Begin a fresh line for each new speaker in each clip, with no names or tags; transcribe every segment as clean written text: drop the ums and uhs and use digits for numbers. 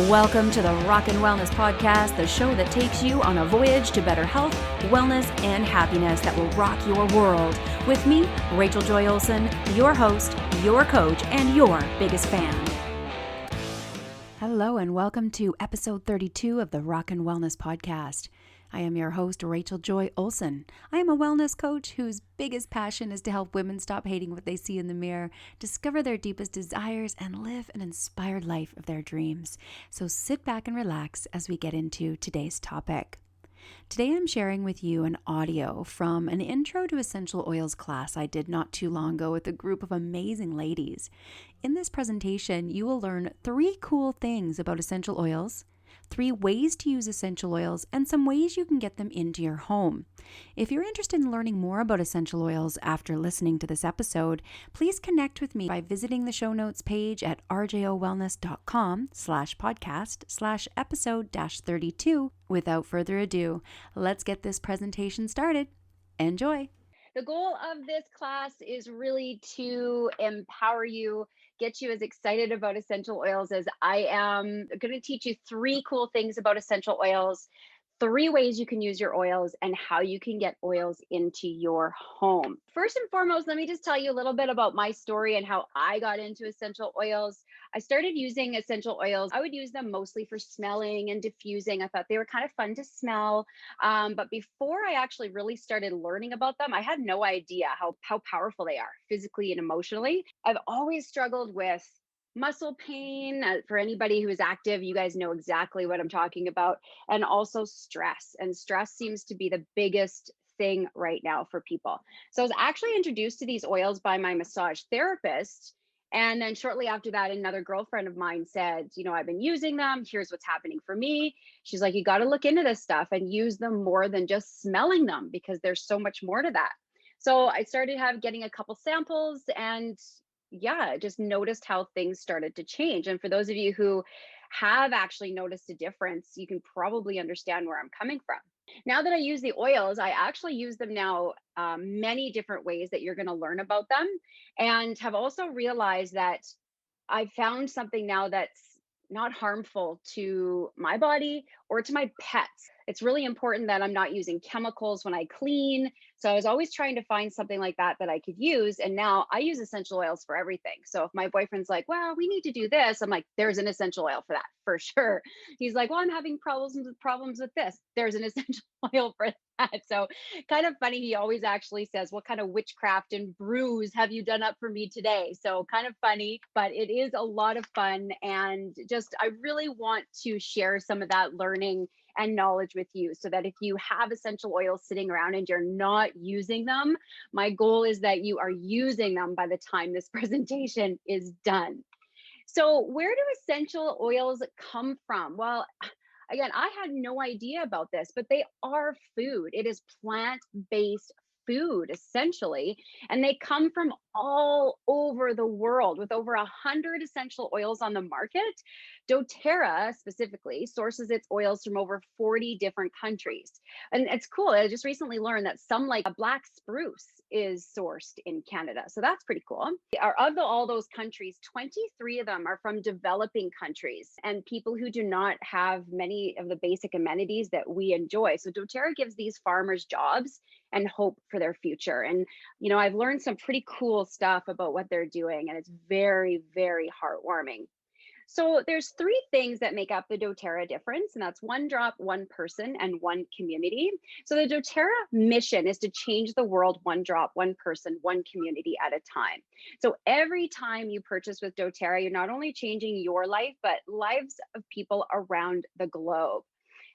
Welcome to the Rock and Wellness Podcast, the show that takes you on a voyage to better health, wellness, and happiness that will rock your world. With me, R.J.O Olson, your host, your coach, and your biggest fan. Hello, and welcome to episode 32 of the Rock and Wellness Podcast. I am your host, R.J.O Olson. I am a wellness coach whose biggest passion is to help women stop hating what they see in the mirror, discover their deepest desires, and live an inspired life of their dreams. So sit back and relax as we get into today's topic. Today I'm sharing with you an audio from an Intro to Essential Oils class I did not too long ago with a group of amazing ladies. In this presentation, you will learn 3 cool things about essential oils, 3 ways to use essential oils, and some ways you can get them into your home. If you're interested in learning more about essential oils after listening to this episode, please connect with me by visiting the show notes page at rjowellness.com/podcast/episode-32. Without further ado, let's get this presentation started. Enjoy. The goal of this class is really to empower you, get you as excited about essential oils as I am. I'm going to teach you 3 cool things about essential oils, 3 ways you can use your oils, and how you can get oils into your home. First and foremost, let me just tell you a little bit about my story and how I got into essential oils. I started using essential oils. I would use them mostly for smelling and diffusing. I thought they were kind of fun to smell. But before I actually really started learning about them, I had no idea how powerful they are physically and emotionally. I've always struggled with muscle pain. For anybody who is active, you guys know exactly what I'm talking about. And also stress. And stress seems to be the biggest thing right now for people. So I was actually introduced to these oils by my massage therapist. And then shortly after that, another girlfriend of mine said, I've been using them. Here's what's happening for me. She's like, you got to look into this stuff and use them more than just smelling them, because there's so much more to that. So I started getting a couple samples, and just noticed how things started to change. And for those of you who have actually noticed a difference, you can probably understand where I'm coming from. Now that I use the oils, I actually use them now many different ways that you're going to learn about them, and have also realized that I found something now that's not harmful to my body or to my pets. It's really important that I'm not using chemicals when I clean. So I was always trying to find something like that I could use. And now I use essential oils for everything. So if my boyfriend's like, well, we need to do this, I'm like, there's an essential oil for that for sure. He's like, well, I'm having problems with this. There's an essential oil for that. So kind of funny. He always actually says, what kind of witchcraft and brews have you done up for me today? So kind of funny, but it is a lot of fun. And I really want to share some of that learning and knowledge with you, so that if you have essential oils sitting around and you're not using them, my goal is that you are using them by the time this presentation is done. So where do essential oils come from? Well, again, I had no idea about this, but they are food. It is plant-based food, essentially, and they come from all over the world. With over 100 essential oils on the market, doTERRA specifically sources its oils from over 40 different countries. And it's cool. I just recently learned that some, like a black spruce, is sourced in Canada. So that's pretty cool. Of all those countries, 23 of them are from developing countries and people who do not have many of the basic amenities that we enjoy. So doTERRA gives these farmers jobs and hope for their future. And, I've learned some pretty cool stuff about what they're doing, and it's very, very heartwarming. So there's 3 things that make up the doTERRA difference, and that's one drop, one person, and one community. So the doTERRA mission is to change the world one drop, one person, one community at a time. So every time you purchase with doTERRA, you're not only changing your life, but lives of people around the globe.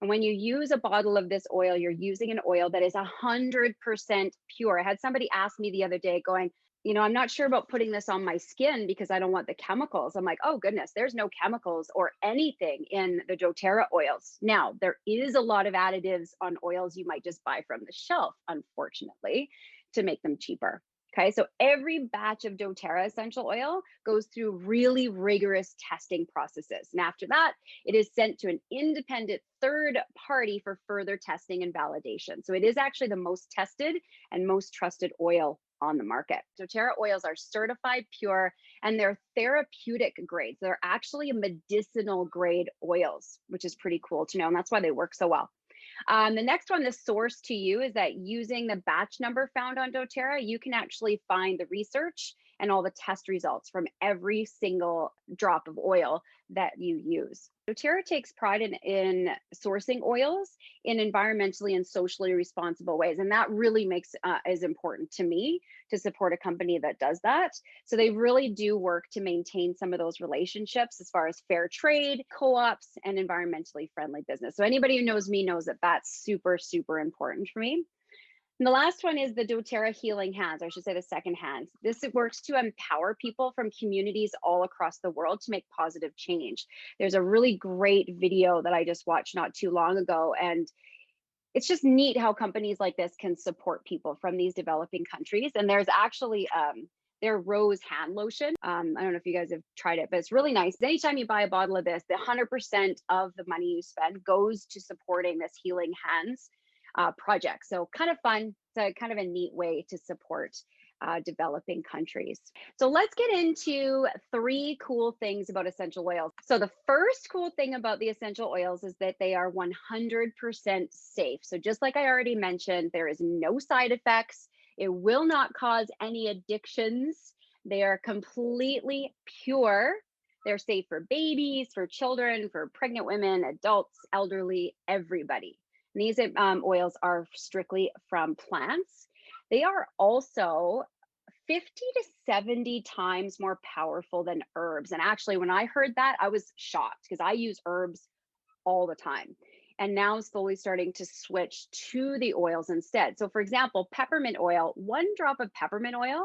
And when you use a bottle of this oil, you're using an oil that is 100% pure. I had somebody ask me the other day going, I'm not sure about putting this on my skin because I don't want the chemicals. I'm like, oh goodness, there's no chemicals or anything in the doTERRA oils. Now, there is a lot of additives on oils you might just buy from the shelf, unfortunately, to make them cheaper. Okay, so every batch of doTERRA essential oil goes through really rigorous testing processes. And after that, it is sent to an independent third party for further testing and validation. So it is actually the most tested and most trusted oil on the market. doTERRA oils are certified pure and they're therapeutic grades. They're actually medicinal grade oils, which is pretty cool to know. And that's why they work so well. The next one, the source to you, is that using the batch number found on doTERRA, you can actually find the research and all the test results from every single drop of oil that you use. doTERRA takes pride in sourcing oils in environmentally and socially responsible ways. And that really makes is important to me to support a company that does that. So they really do work to maintain some of those relationships as far as fair trade, co-ops, and environmentally friendly business. So anybody who knows me knows that that's super, super important for me. And the last one is the doTERRA Healing Hands, or I should say the second hands. This works to empower people from communities all across the world to make positive change. There's a really great video that I just watched not too long ago, and it's just neat how companies like this can support people from these developing countries. And there's actually their rose hand lotion. I don't know if you guys have tried it, but it's really nice. Anytime you buy a bottle of this, the 100% of the money you spend goes to supporting this Healing Hands project. So kind of fun. It's a kind of a neat way to support developing countries. So let's get into 3 cool things about essential oils. So the first cool thing about the essential oils is that they are 100% safe. So just like I already mentioned, there is no side effects. It will not cause any addictions. They are completely pure. They're safe for babies, for children, for pregnant women, adults, elderly, everybody. And these oils are strictly from plants. They are also 50 to 70 times more powerful than herbs. And actually, when I heard that, I was shocked because I use herbs all the time. And now I'm slowly starting to switch to the oils instead. So, for example, peppermint oil, 1 drop of peppermint oil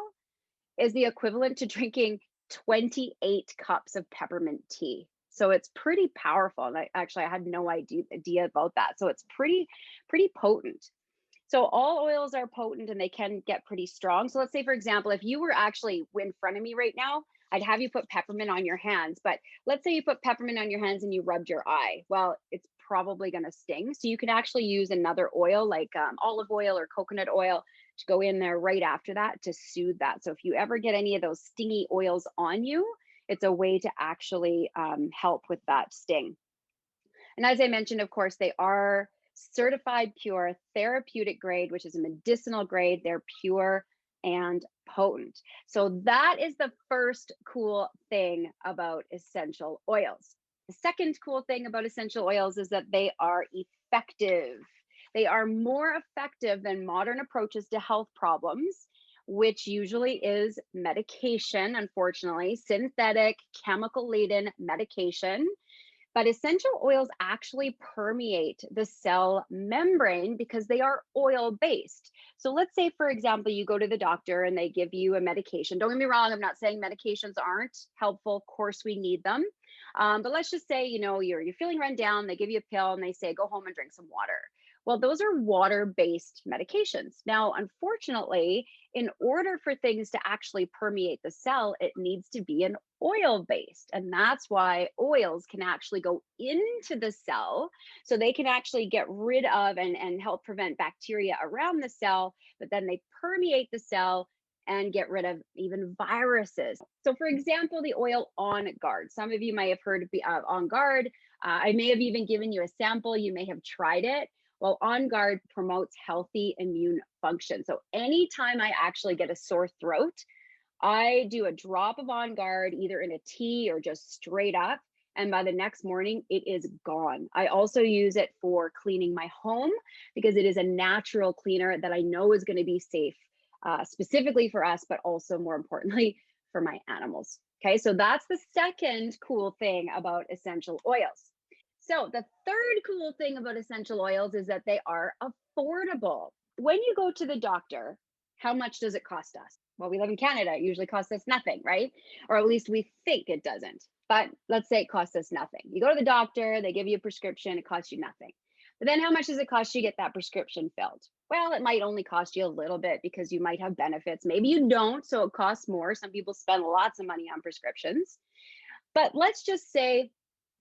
is the equivalent to drinking 28 cups of peppermint tea. So it's pretty powerful. And I had no idea about that. So it's pretty potent. So all oils are potent and they can get pretty strong. So let's say, for example, if you were actually in front of me right now, I'd have you put peppermint on your hands. But let's say you put peppermint on your hands and you rubbed your eye. Well, it's probably going to sting. So you can actually use another oil like olive oil or coconut oil to go in there right after that to soothe that. So if you ever get any of those stingy oils on you, it's a way to actually help with that sting. And as I mentioned, of course, they are certified pure therapeutic grade, which is a medicinal grade. They're pure and potent. So that is the first cool thing about essential oils. The second cool thing about essential oils is that they are effective. They are more effective than modern approaches to health problems, which usually is medication, unfortunately, synthetic, chemical laden medication. But essential oils actually permeate the cell membrane because they are oil based. So let's say, for example, you go to the doctor and they give you a medication. Don't get me wrong, I'm not saying medications aren't helpful. Of course, we need them. But let's just say, you're feeling run down, they give you a pill and they say, go home and drink some water. Well, those are water-based medications. Now, unfortunately, in order for things to actually permeate the cell, it needs to be an oil-based. And that's why oils can actually go into the cell. So they can actually get rid of and help prevent bacteria around the cell, but then they permeate the cell and get rid of even viruses. So for example, the oil On Guard. Some of you might have heard of On Guard. I may have even given you a sample. You may have tried it. Well, On Guard promotes healthy immune function. So anytime I actually get a sore throat, I do a drop of On Guard, either in a tea or just straight up. And by the next morning, it is gone. I also use it for cleaning my home because it is a natural cleaner that I know is going to be safe, specifically for us, but also more importantly, for my animals. Okay, so that's the second cool thing about essential oils. So the third cool thing about essential oils is that they are affordable. When you go to the doctor, how much does it cost us? Well, we live in Canada. It usually costs us nothing, right? Or at least we think it doesn't. But let's say it costs us nothing. You go to the doctor, they give you a prescription, it costs you nothing. But then how much does it cost you to get that prescription filled? Well, it might only cost you a little bit because you might have benefits. Maybe you don't, so it costs more. Some people spend lots of money on prescriptions. But let's just say,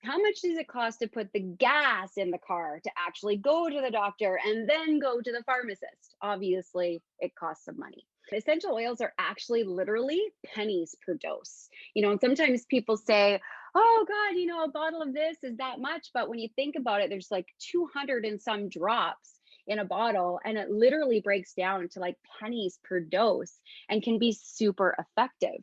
how much does it cost to put the gas in the car to actually go to the doctor and then go to the pharmacist? Obviously, it costs some money. Essential oils are actually literally pennies per dose. And sometimes people say, oh God, a bottle of this is that much. But when you think about it, there's like 200 and some drops in a bottle, and it literally breaks down to like pennies per dose and can be super effective.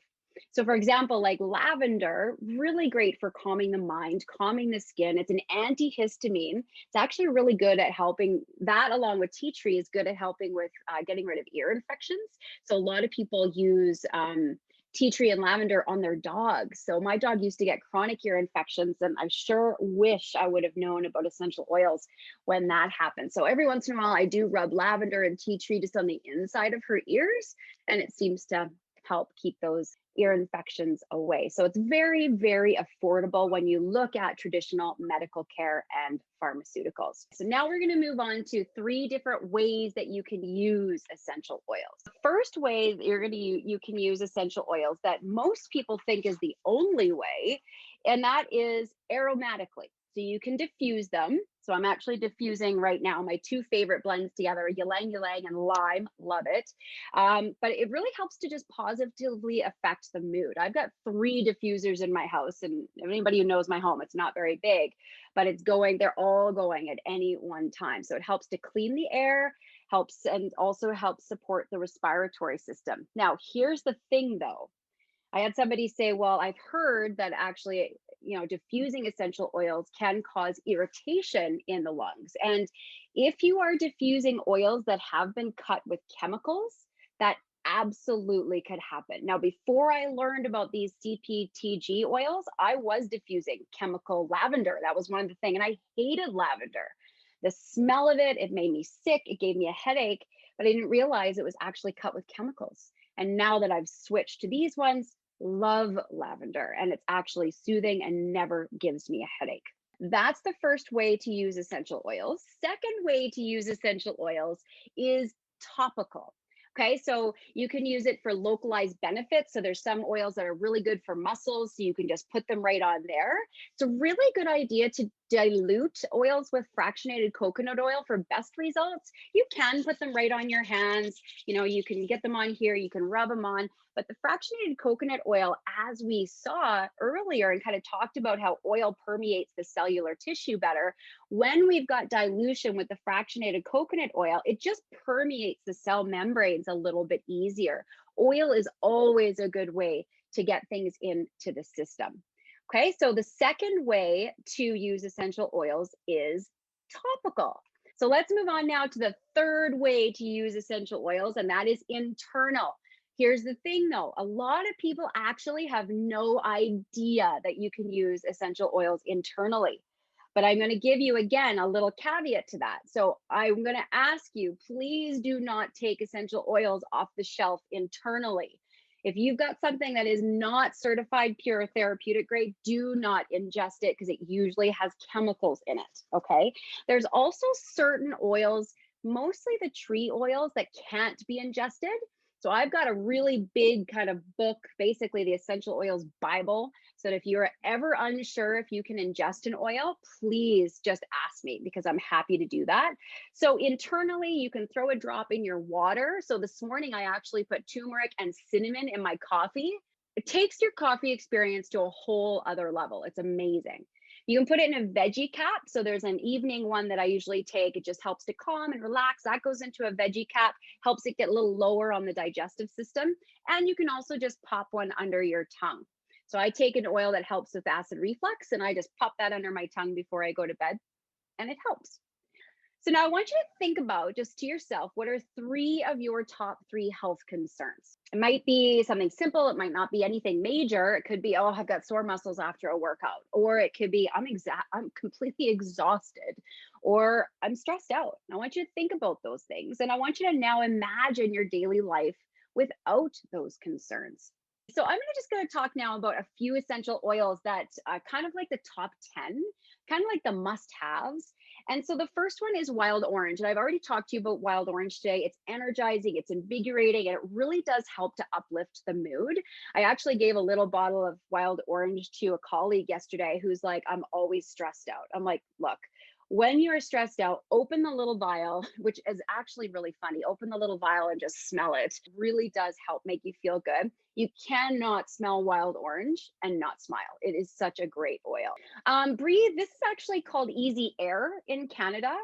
So, for example, like lavender, really great for calming the mind, calming the skin. It's an antihistamine. It's actually really good at helping that, along with tea tree, is good at helping with getting rid of ear infections. So, a lot of people use tea tree and lavender on their dogs. So, my dog used to get chronic ear infections, and I sure wish I would have known about essential oils when that happened. So, every once in a while, I do rub lavender and tea tree just on the inside of her ears, and it seems to help keep those ear infections away. So it's very, very affordable when you look at traditional medical care and pharmaceuticals. So now we're going to move on to 3 different ways that you can use essential oils. The first way that you can use essential oils that most people think is the only way, and that is aromatically. So you can diffuse them. So I'm actually diffusing right now my 2 favorite blends together, ylang ylang and lime. Love it. But it really helps to just positively affect the mood. I've got 3 diffusers in my house, and anybody who knows my home, it's not very big, but they're all going at any one time. So it helps to clean the air, helps, and also helps support the respiratory system. Now, here's the thing though. I had somebody say, well, I've heard that actually, diffusing essential oils can cause irritation in the lungs. And if you are diffusing oils that have been cut with chemicals, that absolutely could happen. Now, before I learned about these CPTG oils, I was diffusing chemical lavender. That was one of the things. And I hated lavender. The smell of it, it made me sick. It gave me a headache, but I didn't realize it was actually cut with chemicals. And now that I've switched to these ones, love lavender, and it's actually soothing and never gives me a headache. That's the first way to use essential oils. Second way to use essential oils is topical. Okay, so you can use it for localized benefits. So there's some oils that are really good for muscles, so you can just put them right on there. It's a really good idea to dilute oils with fractionated coconut oil for best results. You can put them right on your hands. You can get them on here, you can rub them on. But the fractionated coconut oil, as we saw earlier and kind of talked about how oil permeates the cellular tissue better, when we've got dilution with the fractionated coconut oil, it just permeates the cell membranes a little bit easier. Oil is always a good way to get things into the system. Okay, so the second way to use essential oils is topical. So let's move on now to the third way to use essential oils, and that is internal. Here's the thing though, a lot of people actually have no idea that you can use essential oils internally. But I'm going to give you again a little caveat to that. So I'm going to ask you, please do not take essential oils off the shelf internally. If you've got something that is not certified pure therapeutic grade, do not ingest it because it usually has chemicals in it. Okay. There's also certain oils, mostly the tree oils, that can't be ingested. So I've got a really big kind of book, basically the Essential Oils Bible. So that if you're ever unsure if you can ingest an oil, please just ask me because I'm happy to do that. So internally, you can throw a drop in your water. So this morning, I actually put turmeric and cinnamon in my coffee. It takes your coffee experience to a whole other level. It's amazing. You can put it in a veggie cap. So there's an evening one that I usually take. It just helps to calm and relax. That goes into a veggie cap, helps it get a little lower on the digestive system. And you can also just pop one under your tongue. So I take an oil that helps with acid reflux, and I just pop that under my tongue before I go to bed, and it helps. So now I want you to think about, just to yourself, what are 3 of your top 3 health concerns? It might be something simple. It might not be anything major. It could be, oh, I've got sore muscles after a workout. Or it could be, I'm completely exhausted, or I'm stressed out. And I want you to think about those things. And I want you to now imagine your daily life without those concerns. So I'm just going to talk now about a few essential oils that kind of like the top 10, kind of like the must-haves. And so the first one is wild orange. And I've already talked to you about wild orange today. It's energizing, it's invigorating, and it really does help to uplift the mood. I actually gave a little bottle of wild orange to a colleague yesterday who's like, I'm always stressed out. I'm like, look, When you're stressed out, open the little vial, which is actually really funny. Open the little vial and just smell it. Really does help make you feel good. You cannot smell wild orange and not smile. It is such a great oil. Breathe. This is actually called Easy Air in Canada.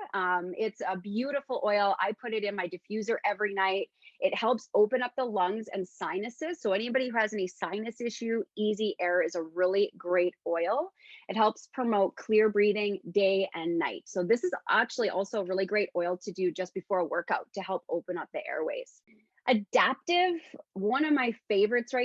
It's a beautiful oil. I put it in my diffuser every night. It helps open up the lungs and sinuses. So anybody who has any sinus issue, Easy Air is a really great oil. It helps promote clear breathing day and night. So this is actually also a really great oil to do just before a workout to help open up the airways. Adaptive, one of my favorites right